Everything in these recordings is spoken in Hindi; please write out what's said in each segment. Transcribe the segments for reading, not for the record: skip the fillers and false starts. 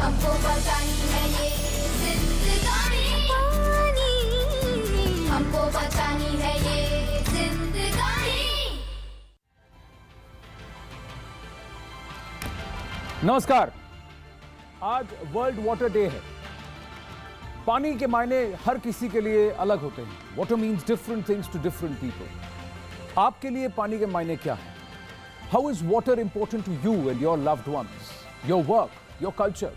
हमको बचानी है ये जिंदगानी, पानी हमको बचानी है ये जिंदगानी। नमस्कार। आज वर्ल्ड वाटर डे है। पानी के मायने हर किसी के लिए अलग होते हैं। Water means different things to different people. आपके लिए पानी के मायने क्या है? How is water important to you and your loved ones, your work, your culture?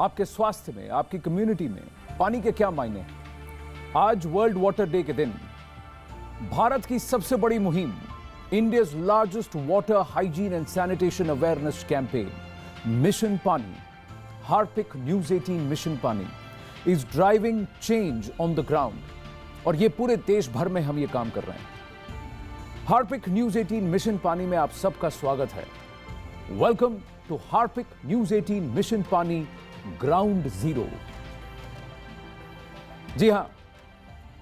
आपके स्वास्थ्य में, आपकी कम्युनिटी में पानी के क्या मायने हैं? आज वर्ल्ड वाटर डे के दिन भारत की सबसे बड़ी मुहिम, India's largest water hygiene and sanitation awareness campaign mission पानी, हार्पिक न्यूज 18 मिशन पानी is driving change on the ground. और ये पूरे देश भर में हम ये काम कर रहे हैं। हार्पिक न्यूज 18 मिशन पानी में आप सबका स्वागत है। Welcome to Harpic news 18 mission Paani ground zero. जी हां,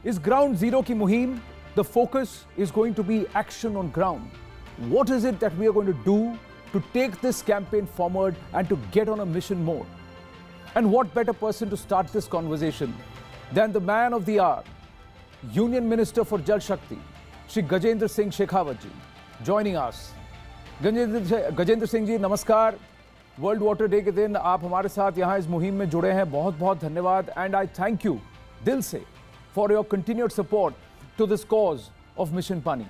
इस ग्राउंड जीरो की मुहिम, the focus is going to be action on ground. What is it that we are going to do to take this campaign forward and to get on a mission mode? And what better person to start this conversation than the man of the hour, Union Minister for Jal Shakti, Shri Gajendra Singh Shekhawat ji, joining us. Gajendra Singh ji, नमस्कार। वर्ल्ड वाटर डे के दिन आप हमारे साथ यहाँ इस मुहिम में जुड़े हैं, बहुत बहुत धन्यवाद। एंड आई थैंक यू दिल से for your continued support to this cause of mission Paani.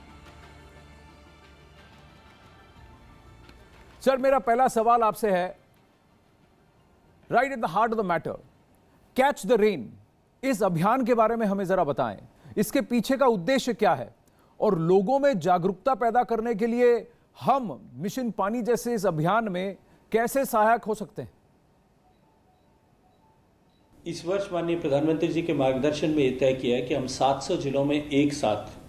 Sir, मेरा पहला सवाल आपसे है, right at the heart of the matter, catch the rain, इस अभियान के बारे में हमें जरा बताएं। इसके पीछे का उद्देश्य क्या है और लोगों में जागरूकता पैदा करने के लिए हम मिशन पानी जैसे इस अभियान में कैसे सहायक हो सकते हैं? इस वर्ष माननीय प्रधानमंत्री जी के मार्गदर्शन में यह तय किया है कि हम 700 जिलों में एक साथ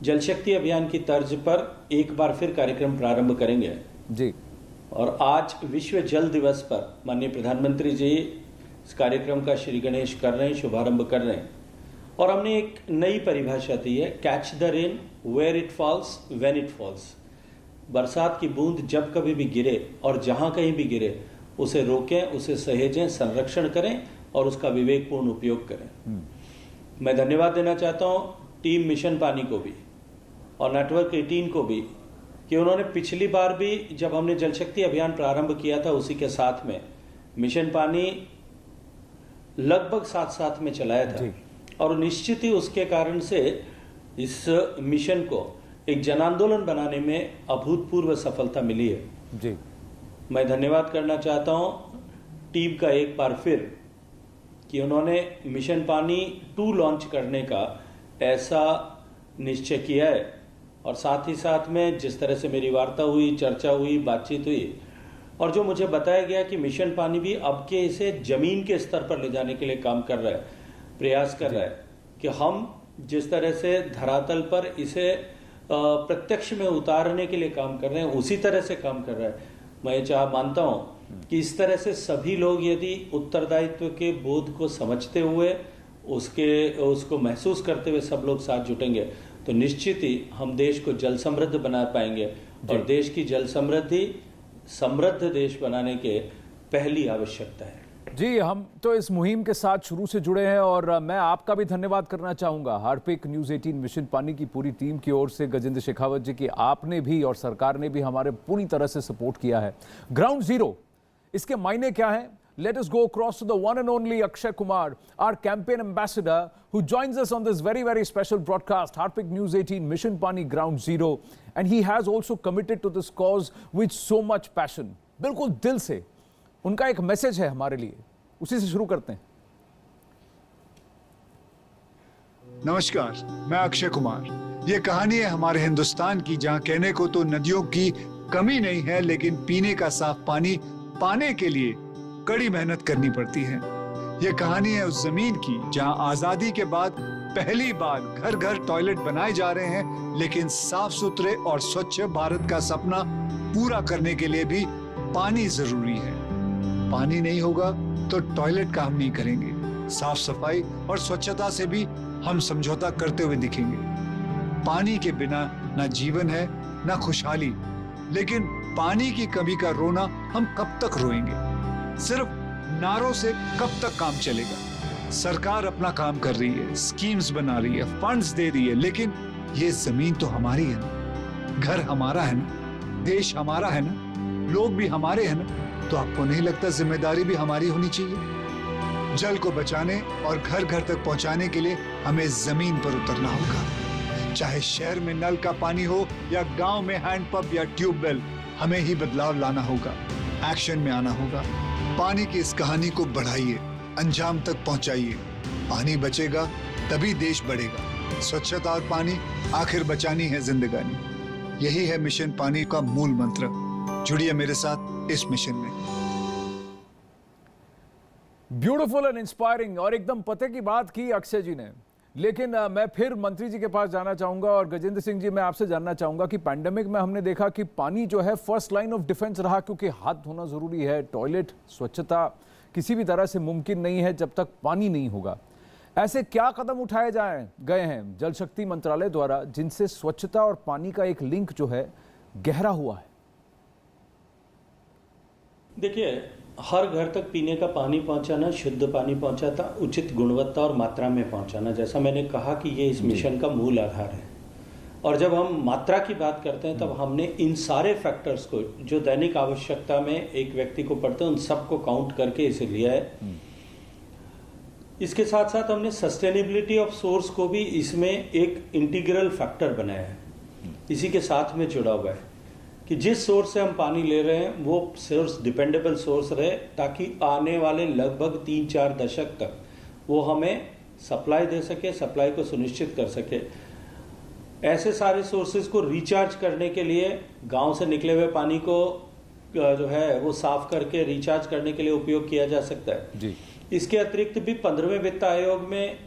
जल शक्ति अभियान की तर्ज पर एक बार फिर कार्यक्रम प्रारंभ करेंगे जी। और आज विश्व जल दिवस पर माननीय प्रधानमंत्री जी इस कार्यक्रम का श्री गणेश कर रहे हैं, शुभारंभ कर रहे हैं। और हमने एक नई परिभाषा दी है, catch the rain where it falls when it falls. बरसात की बूंद जब कभी भी गिरे और जहां कहीं भी गिरे उसे रोकें, उसे सहेजें, संरक्षण करें और उसका विवेकपूर्ण उपयोग करें। मैं धन्यवाद देना चाहता हूं टीम मिशन पानी को भी और नेटवर्क 18 को भी कि उन्होंने पिछली बार भी जब हमने जल शक्ति अभियान प्रारंभ किया था उसी के साथ में मिशन पानी लगभग साथ साथ में चलाया था। और निश्चित ही उसके कारण से इस मिशन को एक जन आंदोलन बनाने में अभूतपूर्व सफलता मिली है जी। मैं धन्यवाद करना चाहता हूं टीम का एक बार फिर कि उन्होंने मिशन पानी 2 लॉन्च करने का ऐसा निश्चय किया है। और साथ ही साथ में जिस तरह से मेरी वार्ता हुई, चर्चा हुई, बातचीत हुई और जो मुझे बताया गया कि मिशन पानी भी अब के इसे जमीन के स्तर पर ले जाने के लिए काम कर रहा है, प्रयास कर रहा है कि हम जिस तरह से धरातल पर इसे प्रत्यक्ष में उतारने के लिए काम कर रहे हैं उसी तरह से काम कर रहा है। मैं मानता हूं कि इस तरह से सभी लोग यदि उत्तरदायित्व के बोध को समझते हुए उसको महसूस करते हुए सब लोग साथ जुटेंगे तो निश्चित ही हम देश को जल समृद्ध बना पाएंगे। और देश की जल समृद्धि समृद्ध देश बनाने के पहली आवश्यकता है। जी, हम तो इस मुहिम के साथ शुरू से जुड़े हैं और मैं आपका भी धन्यवाद करना चाहूंगा हार्पिक न्यूज 18 मिशन पानी की पूरी टीम की ओर से, गजेंद्र शेखावत जी की आपने भी और सरकार ने भी हमारे पूरी तरह से सपोर्ट किया है। ग्राउंड जीरो, इसके मायने क्या है? Let us go across to the one and only Akshay Kumar, our campaign ambassador, who joins us on this very, very special broadcast, Harpic News 18 Mission Pani Ground Zero. And he has also committed to this cause with so much passion. बिल्कुल दिल से उनका एक मैसेज है हमारे लिए, उसी से शुरू करते हैं। नमस्कार, मैं अक्षय कुमार। ये कहानी है हमारे हिंदुस्तान की, जहाँ कहने को तो नदियों की कमी नहीं है, लेकिन पीने का साफ पानी पाने के लिए कड़ी मेहनत करनी पड़ती है। ये कहानी है उस जमीन की जहां आजादी के बाद पहली बार घर घर टॉयलेट बनाए जा रहे हैं, लेकिन साफ सुथरे और स्वच्छ भारत का सपना पूरा करने के लिए भी पानी जरूरी है। पानी नहीं होगा तो टॉयलेट काम नहीं करेंगे। साफ सफाई और स्वच्छता से भी हम समझौता करते हुए दिखेंगे। पानी के बिना ना जीवन है ना खुशहाली, लेकिन पानी की कमी का रोना हम कब तक रोएंगे? सिर्फ नारों से कब तक काम चलेगा? सरकार अपना काम कर रही है, स्कीम्स बना रही है, फंड्स दे रही है, लेकिन ये जमीन तो हमारी है ना, घर हमारा है ना, देश हमारा है ना, लोग भी हमारे हैं ना, तो आपको नहीं लगता जिम्मेदारी भी हमारी होनी चाहिए? जल को बचाने और घर घर तक पहुंचाने के लिए हमें जमीन पर उतरना होगा। चाहे शहर में नल का पानी हो या गांव में हैंडपंप या ट्यूबवेल, हमें ही बदलाव लाना होगा, एक्शन में आना होगा। पानी की इस कहानी को बढ़ाइए, अंजाम तक पहुंचाइए। पानी बचेगा तभी देश बढ़ेगा। स्वच्छता और पानी, आखिर बचानी है जिंदगानी। यही है मिशन पानी का मूल मंत्र। जुड़िए मेरे साथ इस मिशन में। ब्यूटीफुल एंड इंस्पायरिंग, और एकदम पते की बात की अक्षय जी ने। लेकिन मैं फिर मंत्री जी के पास जाना चाहूंगा, और गजेंद्र सिंह जी, मैं आपसे जानना चाहूंगा कि पैंडेमिक में हमने देखा कि पानी जो है फर्स्ट लाइन ऑफ डिफेंस रहा, क्योंकि हाथ धोना जरूरी है, टॉयलेट स्वच्छता किसी भी तरह से मुमकिन नहीं है जब तक पानी नहीं होगा। ऐसे क्या कदम उठाए गए हैं जल शक्ति मंत्रालय द्वारा जिनसे स्वच्छता और पानी का एक लिंक जो है गहरा हुआ है? देखिए, हर घर तक पीने का पानी पहुंचाना, शुद्ध पानी पहुंचाता, उचित गुणवत्ता और मात्रा में पहुंचाना, जैसा मैंने कहा कि ये इस मिशन का मूल आधार है। और जब हम मात्रा की बात करते हैं तब हमने इन सारे फैक्टर्स को जो दैनिक आवश्यकता में एक व्यक्ति को पड़ते हैं उन सबको काउंट करके इसे लिया है। इसके साथ साथ हमने सस्टेनेबिलिटी ऑफ सोर्स को भी इसमें एक इंटीग्रल फैक्टर बनाया है, इसी के साथ में जुड़ा हुआ है कि जिस सोर्स से हम पानी ले रहे हैं वो सोर्स डिपेंडेबल सोर्स रहे, ताकि आने वाले लगभग 3-4 दशक तक वो हमें सप्लाई दे सके, सप्लाई को सुनिश्चित कर सके। ऐसे सारे सोर्सेज को रिचार्ज करने के लिए गांव से निकले हुए पानी को जो है वो साफ करके रिचार्ज करने के लिए उपयोग किया जा सकता है जी। इसके अतिरिक्त भी 15वें वित्त आयोग में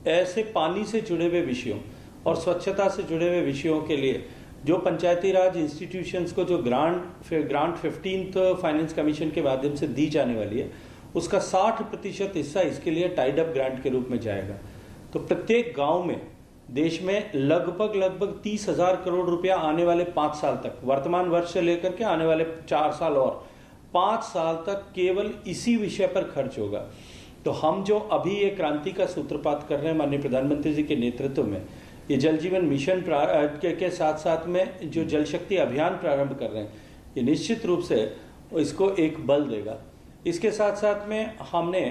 ऐसे पानी से जुड़े हुए विषयों और स्वच्छता से जुड़े हुए विषयों के लिए जो पंचायती राज इंस्टीट्यूशंस को जो ग्रांट 15th फाइनेंस कमीशन के माध्यम से दी जाने वाली है, उसका 60% हिस्सा इसके लिए टाइड अप ग्रांट के रूप में जाएगा। तो प्रत्येक गांव में देश में लगभग 30,000 करोड़ रुपया आने वाले 5 साल तक, वर्तमान वर्ष से लेकर के आने वाले 4 साल और 5 साल तक केवल इसी विषय पर खर्च होगा। तो हम जो अभी ये क्रांति का सूत्रपात कर रहे हैं माननीय प्रधानमंत्री जी के नेतृत्व में, ये जल जीवन मिशन के साथ साथ में जो जल शक्ति अभियान प्रारंभ कर रहे हैं, ये निश्चित रूप से इसको एक बल देगा। इसके साथ साथ में हमने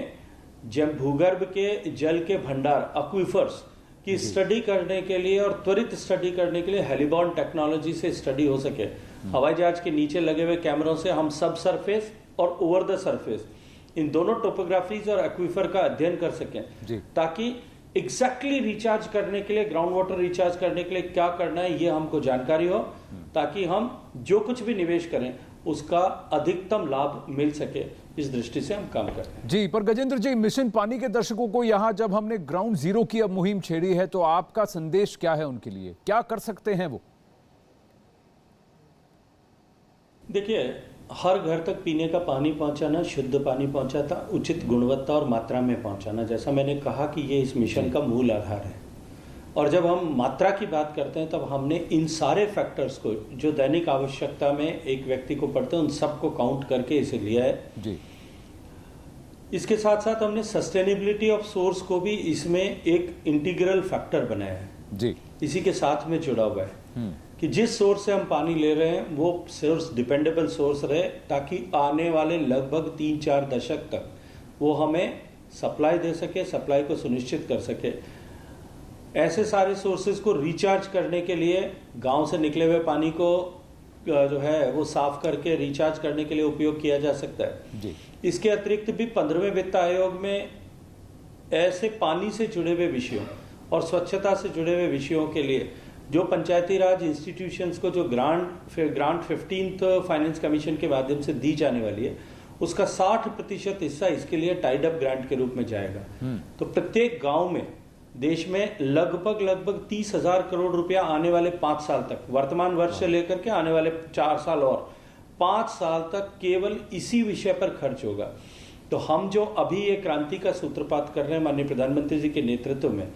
जब भूगर्भ के जल के भंडार एक्वीफर्स की स्टडी करने के लिए और त्वरित स्टडी करने के लिए हेलीबॉर्न टेक्नोलॉजी से स्टडी हो सके, हवाई जहाज के नीचे लगे हुए कैमरों से हम सब सरफेस और ओवर द सरफेस इन दोनों टोपोग्राफीज और एक्वीफर का अध्ययन कर सकें, ताकि एग्जैक्टली रिचार्ज करने के लिए, ग्राउंड वाटर रिचार्ज करने के लिए क्या करना है ये हमको जानकारी हो, ताकि हम जो कुछ भी निवेश करें उसका अधिकतम लाभ मिल सके। इस दृष्टि से हम काम कर रहे हैं जी। पर गजेंद्र जी, मिशन पानी के दर्शकों को यहाँ जब हमने ग्राउंड जीरो की अब मुहिम छेड़ी है, तो आपका संदेश क्या है उनके लिए, क्या कर सकते हैं वो? देखिए, हर घर तक पीने का पानी पहुंचाना, शुद्ध पानी पहुंचाता, उचित गुणवत्ता और मात्रा में पहुंचाना, जैसा मैंने कहा कि ये इस मिशन का मूल आधार है। और जब हम मात्रा की बात करते हैं तब हमने इन सारे फैक्टर्स को जो दैनिक आवश्यकता में एक व्यक्ति को पड़ते हैं उन सबको काउंट करके इसे लिया है जी। इसके साथ साथ हमने सस्टेनेबिलिटी ऑफ सोर्स को भी इसमें एक इंटीग्रल फैक्टर बनाया है जी। इसी के साथ में जुड़ा हुआ है कि जिस सोर्स से हम पानी ले रहे हैं वो सोर्स डिपेंडेबल सोर्स रहे, ताकि आने वाले लगभग 3-4 दशक तक वो हमें सप्लाई दे सके, सप्लाई को सुनिश्चित कर सके। ऐसे सारे सोर्सेज को रिचार्ज करने के लिए गांव से निकले हुए पानी को जो है वो साफ करके रिचार्ज करने के लिए उपयोग किया जा सकता है जी। इसके अतिरिक्त भी 15वें वित्त आयोग में ऐसे पानी से जुड़े हुए विषयों और स्वच्छता से जुड़े हुए विषयों के लिए जो पंचायती राज इंस्टीट्यूशंस को जो ग्रांट 15th फाइनेंस कमीशन के माध्यम से दी जाने वाली है, उसका 60% हिस्सा इसके लिए टाइड अप ग्रांट के रूप में जाएगा। तो प्रत्येक गांव में देश में लगभग 30,000 करोड़ रुपया आने वाले 5 साल तक, वर्तमान वर्ष से लेकर के आने वाले 4 साल और 5 साल तक केवल इसी विषय पर खर्च होगा। तो हम जो अभी ये क्रांति का सूत्रपात कर रहे हैं माननीय प्रधानमंत्री जी के नेतृत्व में,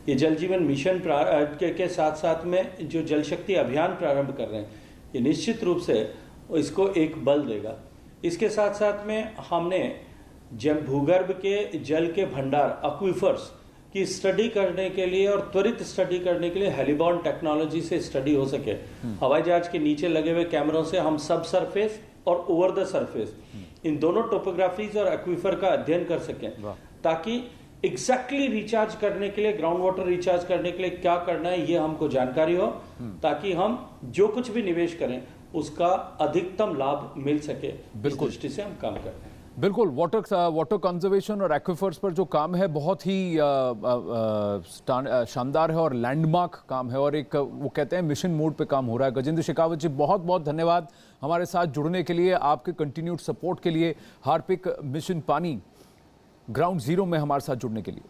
ये जल जीवन मिशन के साथ साथ में जो जल शक्ति अभियान प्रारंभ कर रहे हैं, ये निश्चित रूप से इसको एक बल देगा। इसके साथ साथ में हमने जब भूगर्भ के जल के भंडार एक्वीफर्स की स्टडी करने के लिए और त्वरित स्टडी करने के लिए हेलीबॉर्न टेक्नोलॉजी से स्टडी हो सके, हवाई जहाज के नीचे लगे हुए कैमरों से हम सब सरफेस और ओवर द सरफेस इन दोनों टोपोग्राफीज और एक्वीफर का अध्ययन कर सकें, ताकि एग्जैक्टली रिचार्ज करने के लिए, ग्राउंड वाटर रिचार्ज करने के लिए क्या करना है ये हमको जानकारी हो, ताकि हम जो कुछ भी निवेश करें उसका अधिकतम लाभ मिल सके। इस दृष्टि से हम काम कर रहे हैं। बिल्कुल, वाटर कंजर्वेशन और एक्विफर्स पर जो काम है बहुत ही शानदार है और लैंडमार्क काम है, और एक वो कहते हैं मिशन मोड पे काम हो रहा है। गजेंद्र शेखावत जी, बहुत बहुत धन्यवाद हमारे साथ जुड़ने के लिए, आपके कंटिन्यूड सपोर्ट के लिए, Harpic mission Paani ground zero में हमारे साथ जुड़ने के लिए।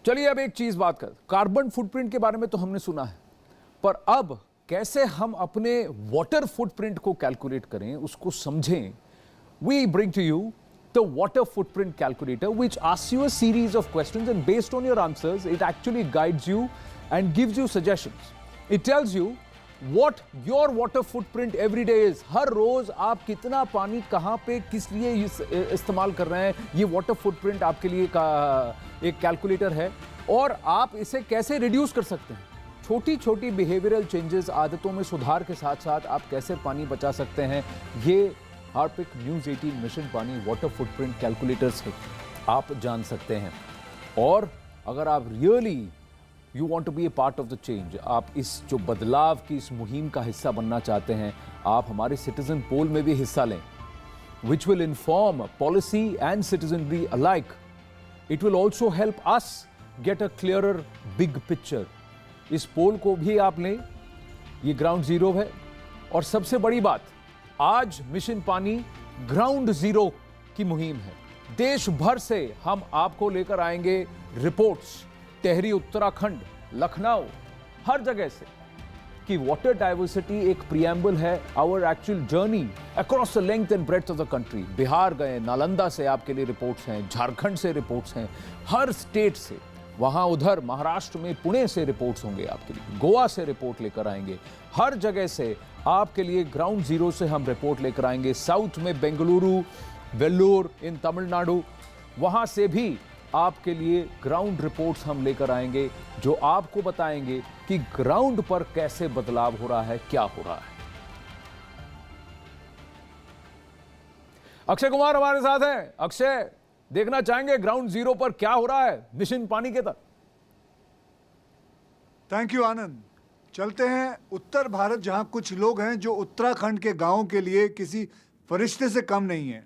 चलिए अब एक चीज बात कर, कार्बन फुटप्रिंट के बारे में तो हमने सुना है, पर अब कैसे हम अपने वाटर फुटप्रिंट को कैलकुलेट करें, उसको समझें। We bring to you the water footprint calculator, which asks you a series of questions and based on your answers it actually guides you and gives you suggestions. It tells you what your water footprint every day is. हर रोज आप कितना पानी कहां पे किस लिए इस्तेमाल कर रहे हैं, ये वाटर फुटप्रिंट आपके लिए एक कैलकुलेटर है, और आप इसे कैसे रिड्यूस कर सकते हैं। छोटी छोटी बिहेवियरल चेंजेस, आदतों में सुधार के साथ साथ आप कैसे पानी बचा सकते हैं, ये Harpic news 18 mission Paani water footprint calculator से आप जान सकते हैं। और अगर आप really you want to be a part of the change, आप इस जो बदलाव की इस मुहिम का हिस्सा बनना चाहते हैं, आप हमारे सिटीजन पोल में भी हिस्सा लें, which will inform policy and citizenry alike. It will also help us get a clearer big picture. इस पोल को भी आप लें, ये ग्राउंड जीरो है। और सबसे बड़ी बात, आज मिशन पानी ग्राउंड जीरो की मुहिम है। देश भर से हम आपको लेकर आएंगे रिपोर्ट्स, टेहरी उत्तराखंड, लखनऊ, हर जगह से, कि वाटर डाइवर्सिटी एक प्रियम्बल है, our actual journey across the length and breadth of the country. Bihar गए, नालंदा से आपके लिए रिपोर्ट्स हैं, झारखंड से रिपोर्ट्स हैं, हर स्टेट से, वहां उधर महाराष्ट्र में पुणे से रिपोर्ट्स होंगे आपके लिए, गोवा से रिपोर्ट लेकर आएंगे, हर जगह से आपके लिए ग्राउंड जीरो से हम रिपोर्ट लेकर आएंगे। साउथ में बेंगलुरु, वेल्लोर इन तमिलनाडु, वहां से भी आपके लिए ग्राउंड रिपोर्ट्स हम लेकर आएंगे, जो आपको बताएंगे कि ग्राउंड पर कैसे बदलाव हो रहा है, क्या हो रहा है। अक्षय कुमार हमारे साथ हैं। अक्षय, देखना चाहेंगे ग्राउंड जीरो पर क्या हो रहा है मिशन पानी के तहत। थैंक यू आनंद। चलते हैं उत्तर भारत, जहां कुछ लोग हैं जो उत्तराखंड के गांवों के लिए किसी फरिश्ते से कम नहीं है।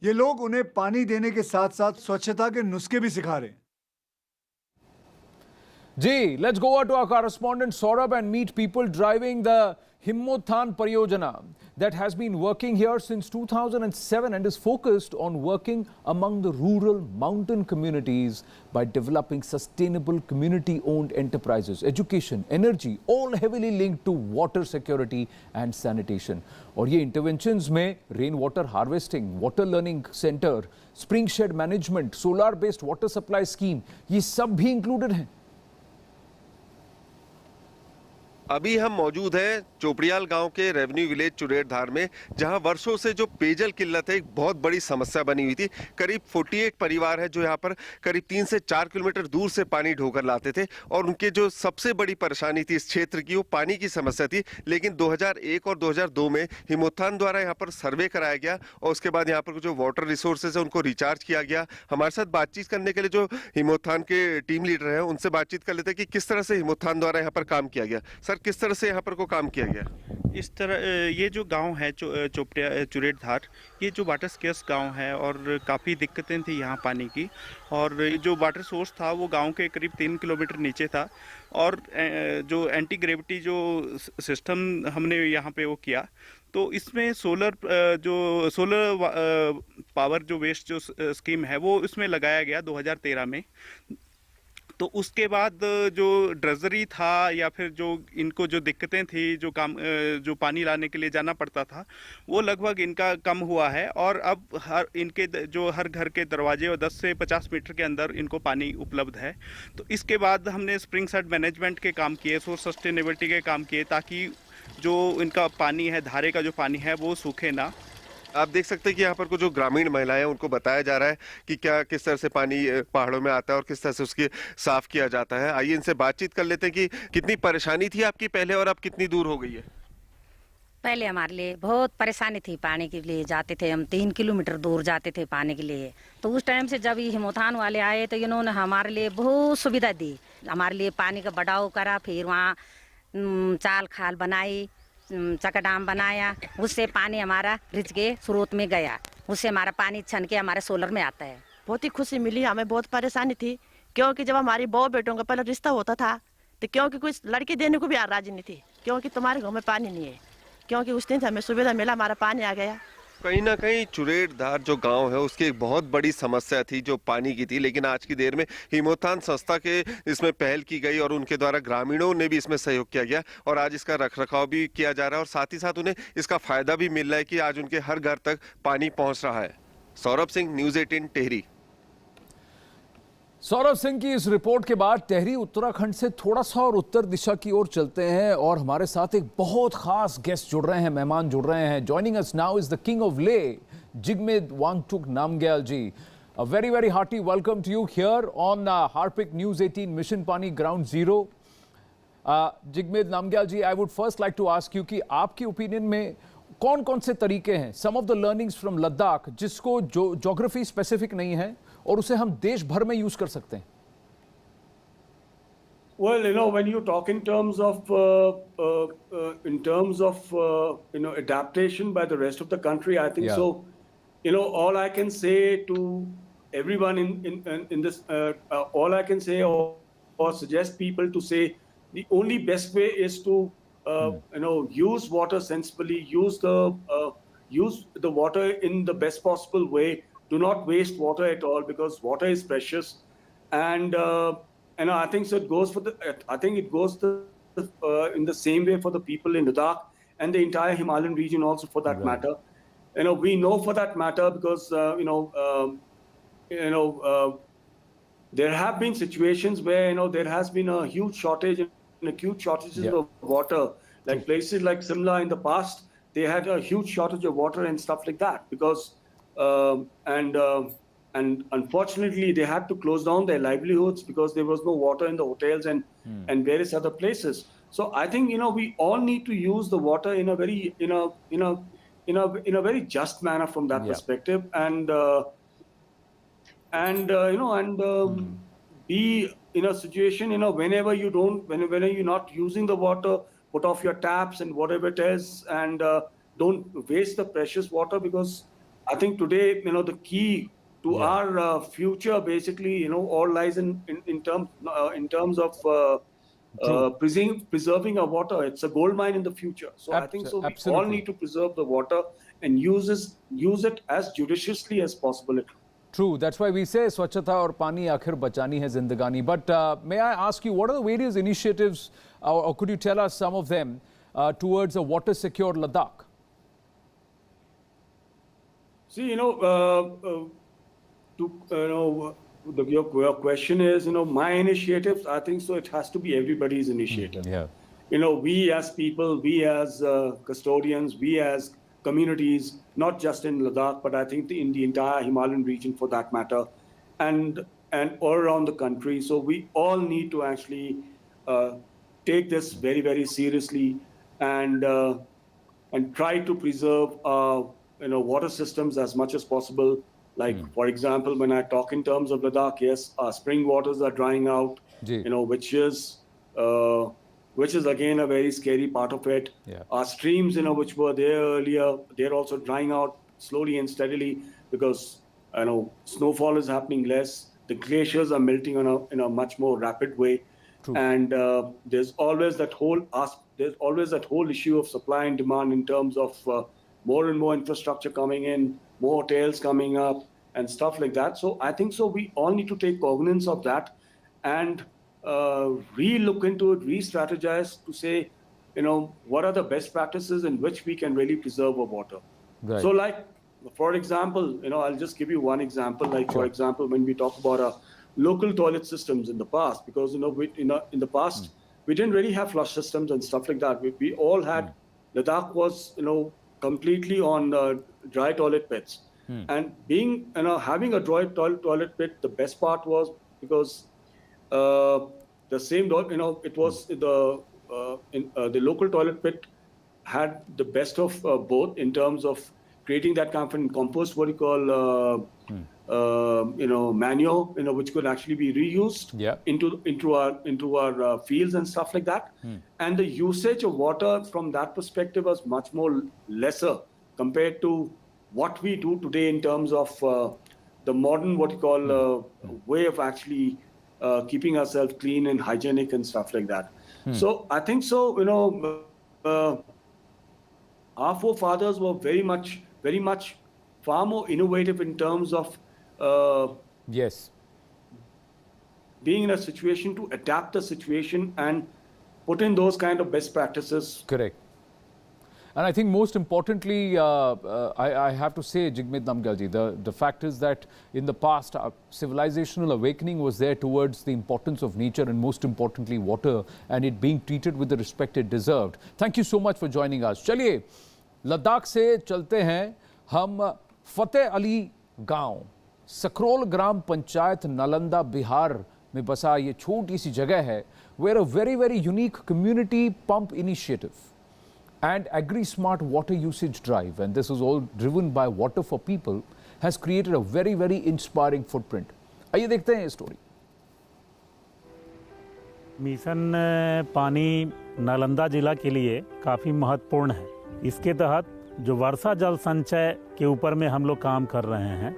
ये लोग उन्हें पानी देने के साथ साथ स्वच्छता के नुस्खे भी सिखा रहे हैं। जी, let's go over to our correspondent Saurabh and meet people driving the Himmothan Pariyojana that has been working here since 2007 and is focused on working among the rural mountain communities by developing sustainable community-owned enterprises, education, energy, all heavily linked to water security and sanitation. और ये interventions में rain water harvesting, water learning center, spring shed management, solar-based water supply scheme, ये सब भी included हैं। अभी हम मौजूद हैं चोपड़ियाल गांव के रेवेन्यू विलेज चुरेरधार में, जहां वर्षों से जो पेयजल किल्लत है एक बहुत बड़ी समस्या बनी हुई थी। करीब 48 परिवार है जो यहां पर करीब 3 से 4 किलोमीटर दूर से पानी ढोकर लाते थे, और उनके जो सबसे बड़ी परेशानी थी इस क्षेत्र की, वो पानी की समस्या थी। लेकिन 2001 और 2002 में हिमोत्थान द्वारा यहाँ पर सर्वे कराया गया, और उसके बाद यहाँ पर जो वाटर रिसोर्सेज है उनको रिचार्ज किया गया। हमारे साथ बातचीत करने के लिए जो हिमोत्थान के टीम लीडर हैं, उनसे बातचीत कर लेते हैं कि किस तरह से हिमोत्थान द्वारा यहाँ पर काम किया गया। सर, किस तरह से यहाँ पर को काम किया गया? इस तरह ये जो गांव है चोपड़िया चुरेरधार, ये जो वाटर स्केर्स गांव है और काफ़ी दिक्कतें थी यहाँ पानी की, और जो वाटर सोर्स था वो गांव के करीब 3 किलोमीटर नीचे था, और जो एंटी ग्रेविटी जो सिस्टम हमने यहाँ पे वो किया, तो इसमें सोलर पावर जो वेस्ट जो स्कीम है वो इसमें लगाया गया 2013 में। तो उसके बाद जो ड्रेजरी था या फिर जो इनको जो दिक्कतें थी, जो पानी लाने के लिए जाना पड़ता था, वो लगभग इनका कम हुआ है, और अब हर घर के दरवाजे और 10 से 50 मीटर के अंदर इनको पानी उपलब्ध है। तो इसके बाद हमने स्प्रिंग सेट मैनेजमेंट के काम किए, सोर्स सस्टेनेबिलिटी के काम किए, ताकि जो इनका पानी है, धारे का जो पानी है वो सूखे ना। आप देख सकते हैं कि यहाँ पर कुछ जो ग्रामीण महिलाएं हैं उनको बताया जा रहा है कि क्या किस तरह से पानी पहाड़ों में आता है और किस तरह से उसकी साफ किया जाता है। आइए इनसे बातचीत कर लेते हैं कि कितनी परेशानी थी आपकी पहले और अब कितनी दूर हो गई है। पहले हमारे लिए बहुत परेशानी थी, पानी के लिए जाते थे हम 3 किलोमीटर दूर जाते थे पानी के लिए। तो उस टाइम से जब ये हिमोत्थान वाले आए तो इन्होंने हमारे लिए बहुत सुविधा दी, हमारे लिए पानी का बढ़ाव करा, फिर वहाँ चाल खाल बनाई, चकाडाम बनाया, उससे पानी हमारा रिच के स्रोत में गया, उससे हमारा पानी छन के हमारे सोलर में आता है। बहुत ही खुशी मिली, हमें बहुत परेशानी थी क्योंकि जब हमारी बहू बेटों का पहले रिश्ता होता था तो क्योंकि कुछ लड़की देने को भी राजी नहीं थी क्योंकि तुम्हारे गाँव में पानी नहीं है, क्योंकि उस दिन से हमें सुविधा मिला, हमारा पानी आ गया। कहीं ना कहीं चुरेड़ धार जो गांव है उसकी एक बहुत बड़ी समस्या थी जो पानी की थी, लेकिन आज की देर में हिमोत्थान संस्था के इसमें पहल की गई और उनके द्वारा ग्रामीणों ने भी इसमें सहयोग किया गया और आज इसका रखरखाव भी किया जा रहा है और साथ ही साथ उन्हें इसका फायदा भी मिल रहा है कि आज उनके हर घर तक पानी पहुंच रहा है। सौरभ सिंह, न्यूज़ 18 टेहरी। सौरभ सिंह की इस रिपोर्ट के बाद टेहरी उत्तराखंड से थोड़ा सा और उत्तर दिशा की ओर चलते हैं और हमारे साथ एक बहुत खास गेस्ट जुड़ रहे हैं, मेहमान जुड़ रहे हैं। Joining us now is the king of Leh, Jigmed Wangchuk Namgyal ji. A very very hearty welcome to you here on Harpic news 18 mission Paani ground zero. Jigmed Namgyal ji, I would first like to ask you कि आपकी ओपिनियन में कौन कौन से तरीके हैं, some of the learnings from Ladakh, जिसको जो ज्योग्राफी स्पेसिफिक नहीं है और उसे हम देश भर में यूज कर सकते हैं? Well, when you talk in terms of adaptation by the rest of the country, I think so. All I can say to everyone in this, all I can say or suggest people to say, the only best way is to use water sensibly, use the water in the best possible way. Do not waste water at all because water is precious, and I think so. It goes for the. I think it goes in the same way for the people in Ladakh and the entire Himalayan region also, for that matter. We know for that matter because there have been situations where there has been a huge shortage and acute shortages of water, like places like Simla in the past. They had a huge shortage of water and stuff like that because. And unfortunately, they had to close down their livelihoods because there was no water in the hotels and various other places. So I think we all need to use the water in a very very just manner from that perspective, and be in a situation whenever you're not using the water, put off your taps and whatever it is, and don't waste the precious water because. I think today, the key to our future, basically, all lies in terms of preserving our water. It's a gold mine in the future. So I think so. We all need to preserve the water and use it as judiciously as possible. True. That's why we say swachhata aur pani aakhir bachani hai zindagani. But may I ask you, what are the various initiatives, or could you tell us some of them towards a water secure Ladakh? See, your question is, my initiatives. I think so. It has to be everybody's initiative. Yeah. We as people, we as custodians, we as communities, not just in Ladakh, but I think in the entire Himalayan region, for that matter, and all around the country. So we all need to actually take this very, very seriously and try to preserve water systems as much as possible. Like, for example, when I talk in terms of Ladakh, yes, our spring waters are drying out, which is again a very scary part of it. Yeah. Our streams, which were there earlier, they're also drying out slowly and steadily because, snowfall is happening less. The glaciers are melting in a much more rapid way. True. And there's always that whole issue of supply and demand in terms of more and more infrastructure coming in, more hotels coming up, and stuff like that. So I think so. We all need to take cognizance of that and re-look into it, re-strategize to say, what are the best practices in which we can really preserve our water. Right. So, like, for example, I'll just give you one example. Like, for example, when we talk about local toilet systems in the past, because in the past we didn't really have flush systems and stuff like that. We all had, Ladakh was, completely on dry toilet pits. And being, having a dry toilet pit, the best part was because the same, it was the local toilet pit had the best of both in terms of creating that kind of compost, what you call, manure, which could actually be reused into our fields and stuff like that. And the usage of water from that perspective was much more lesser compared to what we do today in terms of the modern, what you call, way of actually keeping ourselves clean and hygienic and stuff like that. So I think so, our forefathers were very much far more innovative in terms of being in a situation to adapt the situation and put in those kind of best practices. Correct. And I think most importantly, I have to say, Jigmeet Namgyalji, the fact is that in the past, civilizational awakening was there towards the importance of nature and most importantly, water, and it being treated with the respect it deserved. Thank you so much for joining us. चलिए, लद्दाख से चलते हैं हम फतेह अली गांव, सकरोल ग्राम पंचायत, नालंदा, बिहार में बसा ये छोटी सी जगह है, where a very unique community pump initiative and AgriSmart water usage drive, and this is all driven by Water for People, has created a very inspiring footprint. आइए देखते हैं ये स्टोरी। मिशन पानी नालंदा जिला के लिए काफ़ी महत्वपूर्ण है। इसके तहत जो वर्षा जल संचय के ऊपर में हम लोग काम कर रहे हैं,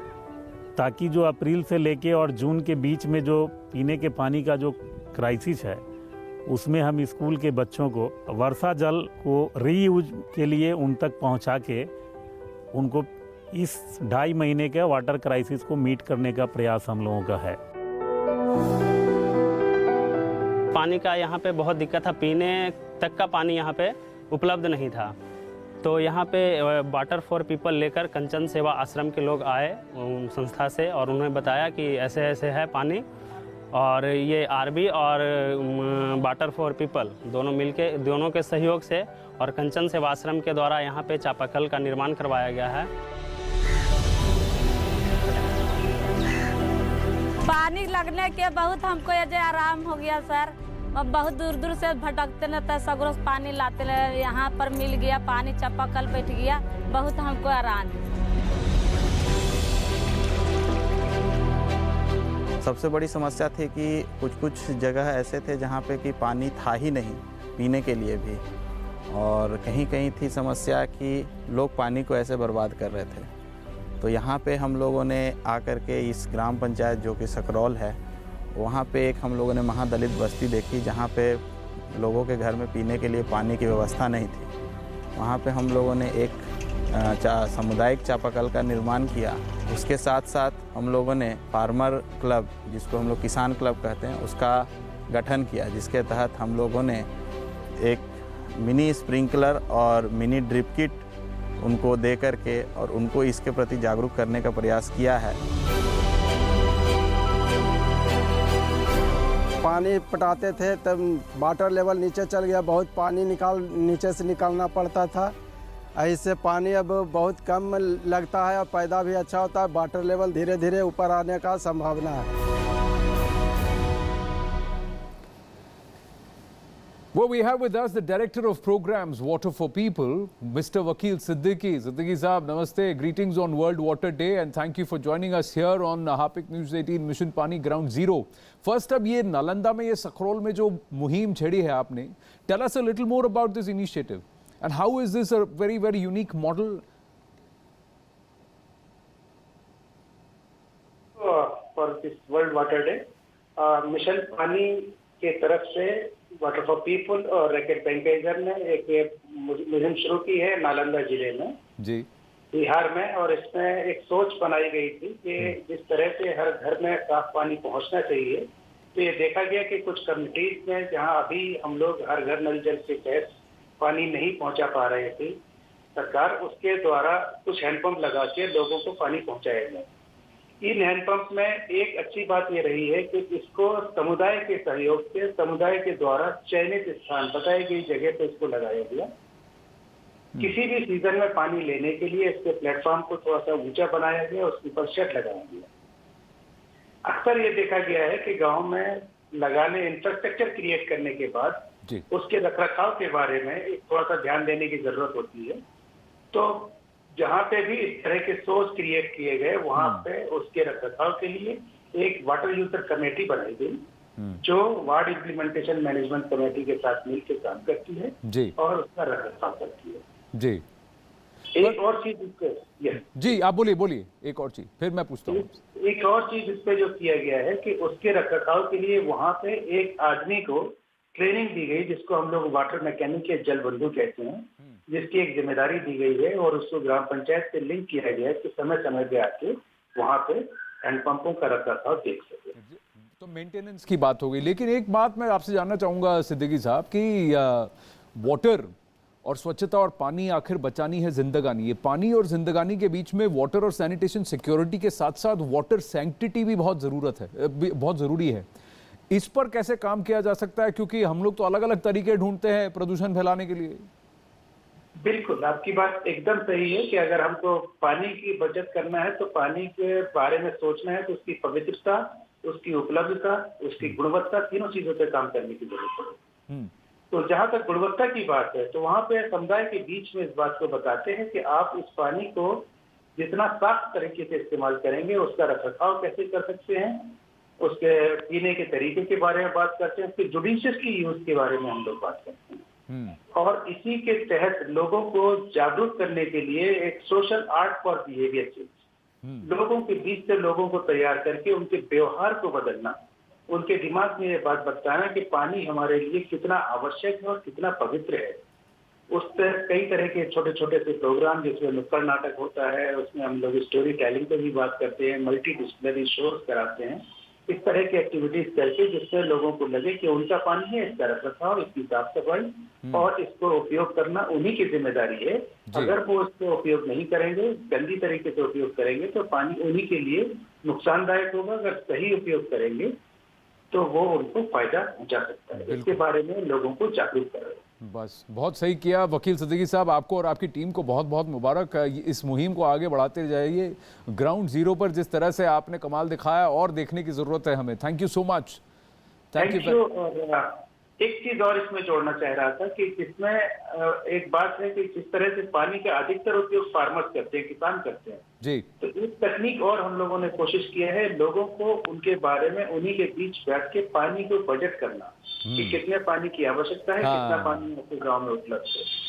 ताकि जो अप्रैल से लेके और जून के बीच में जो पीने के पानी का जो क्राइसिस है, उसमें हम स्कूल के बच्चों को वर्षा जल को रीयूज के लिए उन तक पहुंचा के उनको इस 2.5 महीने के वाटर क्राइसिस को मीट करने का प्रयास हम लोगों का है। पानी का यहाँ पे बहुत दिक्कत था, पीने तक का पानी यहाँ पे उपलब्ध नहीं था। तो यहाँ पे वाटर फॉर पीपल लेकर कंचन सेवा आश्रम के लोग आए संस्था से, और उन्होंने बताया कि ऐसे ऐसे है पानी, और ये आरबी और वाटर फॉर पीपल दोनों के सहयोग से और कंचन सेवा आश्रम के द्वारा यहाँ पे चापाकल का निर्माण करवाया गया है। पानी लगने के बहुत हमको ये आराम हो गया सर। अब बहुत दूर से भटकते न थे, सगरों से पानी लाते रहे, यहाँ पर मिल गया पानी, चापाकल बैठ गया, बहुत हमको आराम। सबसे बड़ी समस्या थी कि कुछ जगह ऐसे थे जहाँ पे कि पानी था ही नहीं पीने के लिए भी, और कहीं थी समस्या कि लोग पानी को ऐसे बर्बाद कर रहे थे। तो यहाँ पे हम लोगों ने आकर के इस ग्राम पंचायत जो कि सकरौल है, वहाँ पे एक हम लोगों ने महादलित बस्ती देखी जहाँ पे लोगों के घर में पीने के लिए पानी की व्यवस्था नहीं थी। वहाँ पे हम लोगों ने एक सामुदायिक चापाकल का निर्माण किया। उसके साथ हम लोगों ने फार्मर क्लब, जिसको हम लोग किसान क्लब कहते हैं, उसका गठन किया, जिसके तहत हम लोगों ने एक मिनी स्प्रिंकलर और मिनी ड्रिप किट उनको दे करके और उनको इसके प्रति जागरूक करने का प्रयास किया है। पानी पटाते थे तब वाटर लेवल नीचे चल गया, बहुत पानी नीचे से निकालना पड़ता था। ऐसे पानी अब बहुत कम लगता है और पैदा भी अच्छा होता है। वाटर लेवल धीरे ऊपर आने का संभावना है। Well, we have with us the Director of Programs, Water for People, Mr. Vakil Siddiqui. Siddiqui Saab, Namaste. Greetings on World Water Day and thank you for joining us here on Hapik News 18 Mission Pani Ground Zero. First up, ये नालंदा में, ये सकरोल में जो मुहिम छेड़ी है आपने, tell us a little more about this initiative and how is this a very unique model? For this World Water Day, mission पानी के तरफ से वाटर फॉर पीपल और रैकेट बैंकेजर ने एक मुहिम शुरू की है नालंदा जिले में जी बिहार में, और इसमें एक सोच बनाई गई थी कि जिस तरह से हर घर में साफ पानी पहुंचना चाहिए, तो ये देखा गया कि कुछ कम्युनिटीज में जहां अभी हम लोग हर घर नल जल से गैस पानी नहीं पहुंचा पा रहे थे, सरकार उसके द्वारा कुछ हैंडपंप लगा के लोगों को पानी पहुंचाया गया। इन हैंडपंप में एक अच्छी बात ये रही है कि इसको समुदाय के सहयोग से, समुदाय के द्वारा चयनित स्थान, बताई गई जगह पे इसको लगाया गया। किसी भी सीजन में पानी लेने के लिए इसके प्लेटफॉर्म को थोड़ा सा ऊंचा बनाया गया, उसके ऊपर शेड लगाया गया। अक्सर ये देखा गया है कि गांव में लगाने, इंफ्रास्ट्रक्चर क्रिएट करने के बाद उसके रखरखाव के बारे में एक थोड़ा सा ध्यान देने की जरूरत होती है। तो जहां पे भी इस तरह के सोर्स क्रिएट किए गए, वहां पे उसके रखरखाव के लिए एक वाटर यूजर कमेटी बनाई गई, जो वार्ड इम्प्लीमेंटेशन मैनेजमेंट कमेटी के साथ मिलकर काम करती है जी, और उसका रखरखाव करती है जी। एक और चीज जी, आप बोलिए एक और चीज, फिर मैं पूछता हूँ। एक और चीज इस पे जो किया गया है कि उसके रखरखाव के लिए वहां पे एक आदमी को ट्रेनिंग दी गई, जिसको हम लोग वाटर मैकेनिक या जल बंधु कहते हैं, जिसकी एक जिम्मेदारी दी गई है और उसको ग्राम पंचायत से लिंक किया गया है कि समय समय पे आके वहां पे हैंडपंपों का रखरखाव देख सके। तो मेंटेनेंस की बात हो गई, लेकिन एक बात मैं आपसे जानना चाहूंगा सिद्दीकी साहब कि वाटर और स्वच्छता और पानी आखिर बचानी है जिंदगानी। ये पानी और जिंदगानी के बीच में वाटर और सैनिटेशन सिक्योरिटी के साथ साथ वाटर सैंक्टिटी भी बहुत ज़रूरी है। इस पर कैसे काम किया जा सकता है, क्योंकि हम लोग तो अलग अलग तरीके ढूंढते हैं प्रदूषण फैलाने के लिए। बिल्कुल, आपकी बात एकदम सही है कि अगर हमको पानी की बचत करना है तो पानी के बारे में सोचना है तो उसकी पवित्रता, उसकी उपलब्धता, उसकी गुणवत्ता, तीनों चीजों पे काम करने की जरूरत है। तो जहां तक गुणवत्ता की बात है तो वहां पे समुदाय के बीच में इस बात को बताते हैं कि आप इस पानी को जितना साफ तरीके से इस्तेमाल करेंगे, उसका रखरखाव कैसे कर सकते हैं, उसके पीने के तरीके के बारे में बात करते हैं, उसके जुडिशियसली यूज के बारे में हम लोग बात करते हैं। और इसी के तहत लोगों को जागरूक करने के लिए एक social art for behaviour change, लोगों के बीच से लोगों को तैयार करके उनके व्यवहार को बदलना, उनके दिमाग में ये बात बताना कि पानी हमारे लिए कितना आवश्यक है और कितना पवित्र है। उस पर कई तरह के छोटे छोटे से प्रोग्राम, जिसमें नुक्कड़ नाटक होता है, उसमें हम लोग स्टोरी टेलिंग पे भी बात करते हैं, मल्टी डिसिप्लिनरी शोज कराते हैं, इस तरह की एक्टिविटीज करके जिससे लोगों को लगे कि उनका पानी है, इसका रखरखाव, इसकी साफ सफाई और इसको उपयोग करना उन्हीं की जिम्मेदारी है। अगर वो इसको उपयोग नहीं करेंगे, गंदी तरीके से उपयोग करेंगे, तो पानी उन्हीं के लिए नुकसानदायक होगा। अगर सही उपयोग करेंगे तो वो उनको फायदा पहुंचा सकता है। इसके बारे में लोगों को जागरूक करें। बस बहुत सही किया वकील सिद्दीकी साहब, आपको और आपकी टीम को बहुत बहुत मुबारक। इस मुहिम को आगे बढ़ाते जाइए। ग्राउंड जीरो पर जिस तरह से आपने कमाल दिखाया और देखने की जरूरत है हमें। Thank you so much. Thank you. एक चीज और इसमें जोड़ना चाह रहा था कि इसमें एक बात है कि जिस तरह से पानी का अधिकतर उपयोग फार्मर्स करते हैं, किसान करते हैं जी, तो एक तकनीक और हम लोगों ने कोशिश किया है लोगों को उनके बारे में उन्हीं के बीच बैठ के पानी को बजट करना कि कितने पानी की आवश्यकता है, कितना पानी आपके गाँव में उपलब्ध है।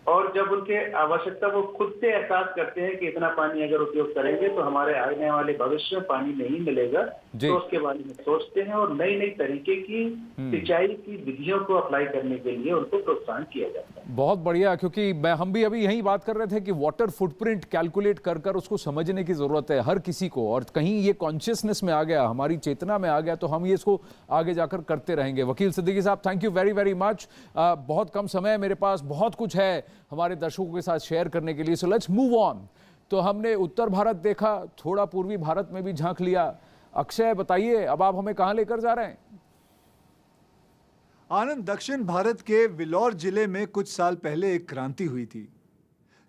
और जब उनके आवश्यकता वो खुद से एहसास करते हैं कि इतना पानी अगर उपयोग करेंगे तो हमारे आने वाले भविष्य में पानी नहीं मिलेगा, तो उसके बारे में सोचते हैं और नई नई तरीके की सिंचाई की विधियों को अप्लाई करने के लिए उनको प्रोत्साहन किया जाता है। बहुत बढ़िया, क्योंकि हम भी अभी यही बात कर रहे थे कि वाटर फुटप्रिंट कैलकुलेट कर कर उसको समझने की जरूरत है हर किसी को, और कहीं ये कॉन्शियसनेस में आ गया, हमारी चेतना में आ गया, तो हम ये इसको आगे जाकर करते रहेंगे। वकील सिद्दीकी साहब, thank you very very much. बहुत कम समय है मेरे पास, बहुत कुछ है हमारे दर्शकों के साथ शेयर करने के लिए, सो लेट्स मूव ऑन। तो हमने उत्तर भारत देखा, थोड़ा पूर्वी भारत में भी झांक लिया। अक्षय बताइए, अब आप हमें कहां लेकर जा रहे हैं? आनंद, दक्षिण भारत के विलौर जिले में कुछ साल पहले एक क्रांति हुई थी,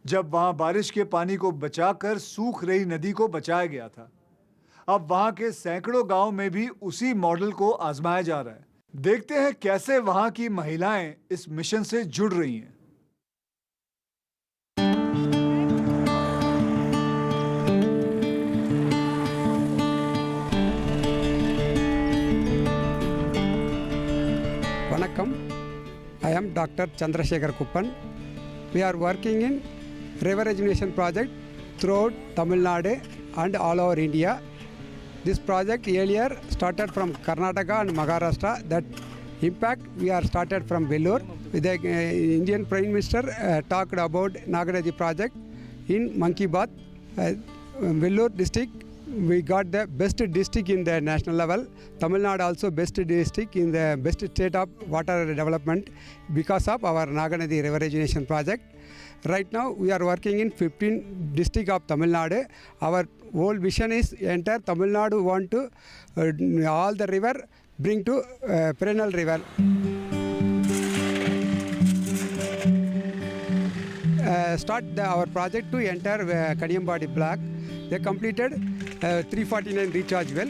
जब वहां बारिश के पानी को बचाकर सूख रही नदी को बचाया गया था। अब वहां के सैकड़ों गांव में भी उसी मॉडल को आजमाया जा रहा है। देखते हैं कैसे वहां की महिलाएं इस मिशन से जुड़ रही हैं। I am Dr. Chandrasekhar Kuppan. We are working in river rejuvenation project throughout Tamil Nadu and all over India. This project earlier started from Karnataka and Maharashtra. That impact we are started from Vellore. The Indian Prime Minister talked about Nagaraji project in Mann Ki Baat. Vellore district we got the best district in the national level. Tamil Nadu also best district in the best state of water development because of our Naganadi river rejuvenation project. Right now we are working in 15 district of Tamil Nadu. Our whole vision is entire Tamil Nadu want to all the river bring to perennial river. Our project to enter Kaniyambadi block. They completed 349 recharge well.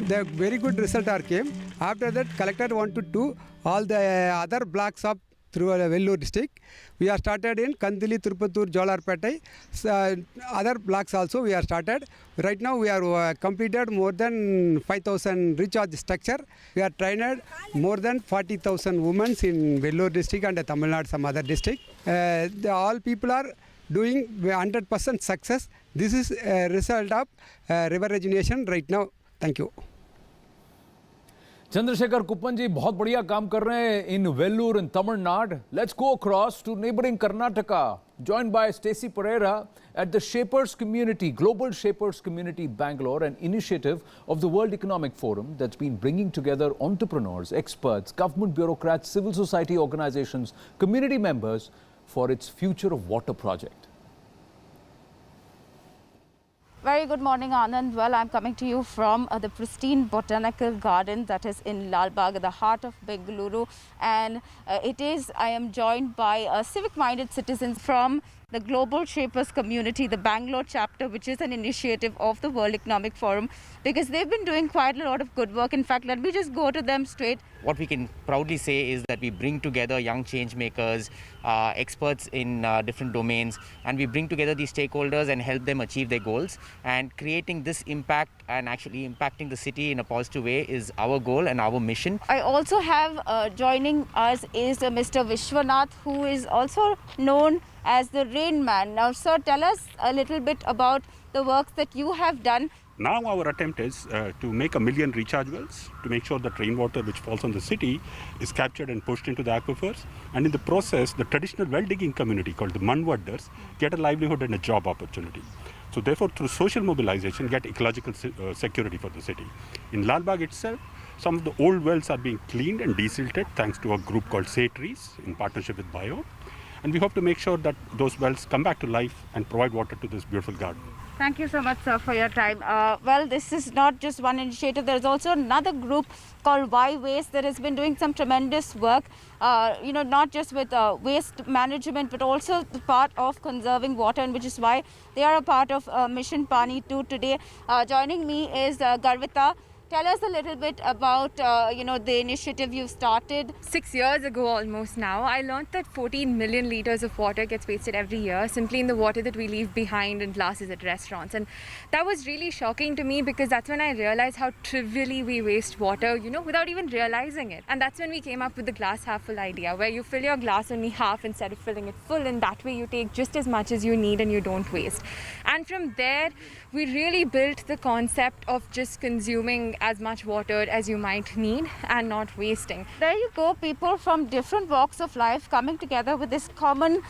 The very good result came. After that, collector wanted to all the other blocks of through Vellore district. We are started in Kandili, Tirupatur, Jolarpete. Other blocks also we are started. Right now we are completed more than 5,000 recharge structure. We are trained more than 40,000 women in Vellore district and Tamil Nadu some other district. All people are doing 100% success. This is a result of river rejuvenation right now. Thank you. Chandrashekhar Kuppan जी बहुत बढ़िया काम कर रहे हैं in Vellore in Tamil Nadu. Let's go across to neighbouring Karnataka, joined by Stacey Pereira at the Shapers Community, Global Shapers Community Bangalore, an initiative of the World Economic Forum that's been bringing together entrepreneurs, experts, government bureaucrats, civil society organizations, community members for its Future of Water project. Very good morning, Anand. Well, I'm coming to you from the pristine botanical garden that is in Lal Bagh, at the heart of Bengaluru. And I am joined by civic-minded citizens from the Global Shapers Community, the Bangalore chapter, which is an initiative of the World Economic Forum, because they've been doing quite a lot of good work. In fact, let me just go to them straight. What we can proudly say is that we bring together young change makers, experts in different domains, and we bring together these stakeholders and help them achieve their goals. And creating this impact and actually impacting the city in a positive way is our goal and our mission. I also have joining us is Mr. Vishwanath, who is also known as the Rain Man. Now, sir, tell us a little bit about the work that you have done. Now our attempt is to make 1 million recharge wells to make sure that rainwater which falls on the city is captured and pushed into the aquifers. And in the process, the traditional well digging community called the Manvaddars get a livelihood and a job opportunity. So therefore, through social mobilization, get ecological security for the city. In Lal Bagh itself, some of the old wells are being cleaned and desilted thanks to a group called Say Trees in partnership with Bio. And we hope to make sure that those wells come back to life and provide water to this beautiful garden. Thank you so much, sir, for your time. Well, this is not just one initiative. There is also another group called Why Waste that has been doing some tremendous work, not just with waste management, but also the part of conserving water, and which is why they are a part of Mission Pani 2 today. Joining me is Garvita. Tell us a little bit about, the initiative you've started. 6 years ago almost now, I learned that 14 million litres of water gets wasted every year simply in the water that we leave behind in glasses at restaurants. And that was really shocking to me, because that's when I realized how trivially we waste water, without even realizing it. And that's when we came up with the glass half full idea, where you fill your glass only half instead of filling it full, and that way you take just as much as you need and you don't waste. And from there, we really built the concept of just consuming as much water as you might need and not wasting. There you go, people from different walks of life coming together with this common,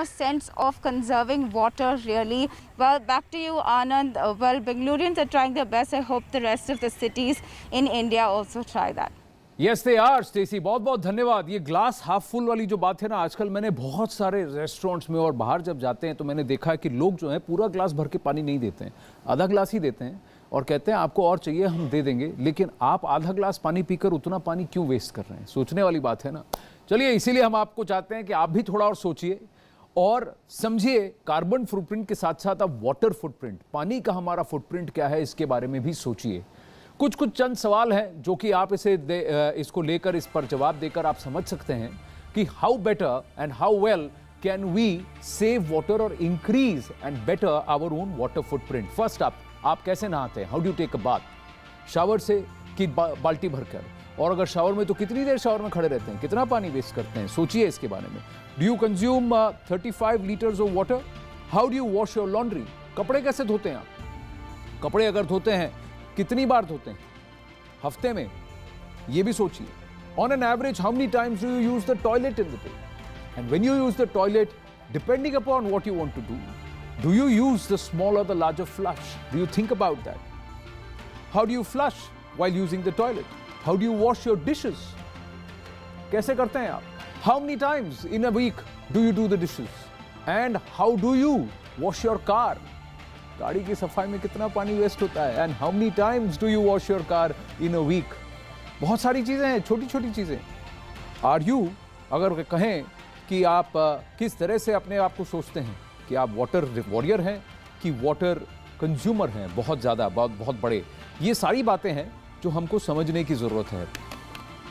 sense of conserving water, really. Well, back to you, Anand. Well, Bengalurians are trying their best. I hope the rest of the cities in India also try that. Yes, they are, Stacey. बहुत बहुत धन्यवाद. ये ग्लास हाफ फुल वाली जो बात है ना, आजकल मैंने बहुत सारे रेस्टोरेंट्स में और बाहर जब जाते हैं तो मैंने देखा है कि लोग जो है पूरा ग्लास भर के पानी नहीं देते हैं, आधा ग्लास ही देते हैं और कहते हैं आपको और चाहिए हम दे देंगे. लेकिन आप आधा ग्लास पानी पीकर उतना पानी क्यों वेस्ट कर रहे हैं? सोचने वाली बात है ना. चलिए, इसीलिए हम आपको चाहते हैं कि आप भी थोड़ा और सोचिए और समझिए कार्बन फुटप्रिंट के साथ साथ अब वाटर फुटप्रिंट, पानी का हमारा फुटप्रिंट क्या है, इसके बारे में भी सोचिए. कुछ चंद सवाल हैं जो कि आप इसको लेकर इस पर जवाब देकर आप समझ सकते हैं कि how better and how well can we save water और increase and better our own water footprint. First आप कैसे नहाते हैं? How do take a bath? Shower से कि बाल्टी भरकर? और अगर शावर में तो कितनी देर शावर में खड़े रहते हैं, कितना पानी वेस्ट करते हैं? सोचिए इसके बारे में. Do you consume 35 litres of water? How do you wash your laundry? कपड़े कैसे धोते हैं आप? कपड़े अगर धोते हैं कितनी बार धोते हैं हफ्ते में? ये भी सोचिए. On an average how many times do you use the toilet in the day? And when you use the toilet, depending upon what you want to do you use the small or the larger flush? Do you think about that? How do you flush while using the toilet? How do you wash your dishes? कैसे करते हैं आप? How many times in a week do you do the dishes? And how do you wash your car? गाड़ी की सफाई में कितना पानी वेस्ट होता है? And how many times do you wash your car in a week? बहुत सारी चीजें हैं, छोटी छोटी चीजें. Are you, अगर कहें कि आप किस तरह से अपने आप को सोचते हैं कि आप वाटर वॉरियर हैं कि वाटर कंज्यूमर हैं, बहुत ज़्यादा, बहुत बड़े, ये सारी बातें हैं जो हमको समझने की ज़रूरत है.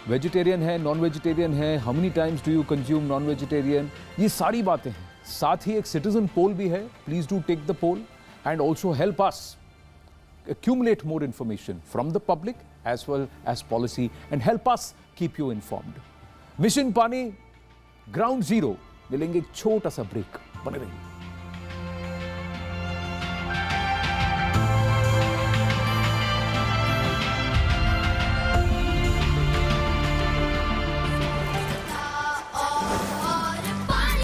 वेजिटेरियन है, नॉन वेजिटेरियन है, how many times do you consume non vegetarian, ये सारी बातें हैं. साथ ही एक सिटीजन पोल भी है. Please do take the poll and also help us accumulate more information from the public as well as policy and help us keep you informed. Mission Paani ground zero. मिलेंगे एक छोटा सा ब्रेक. बने रहिए.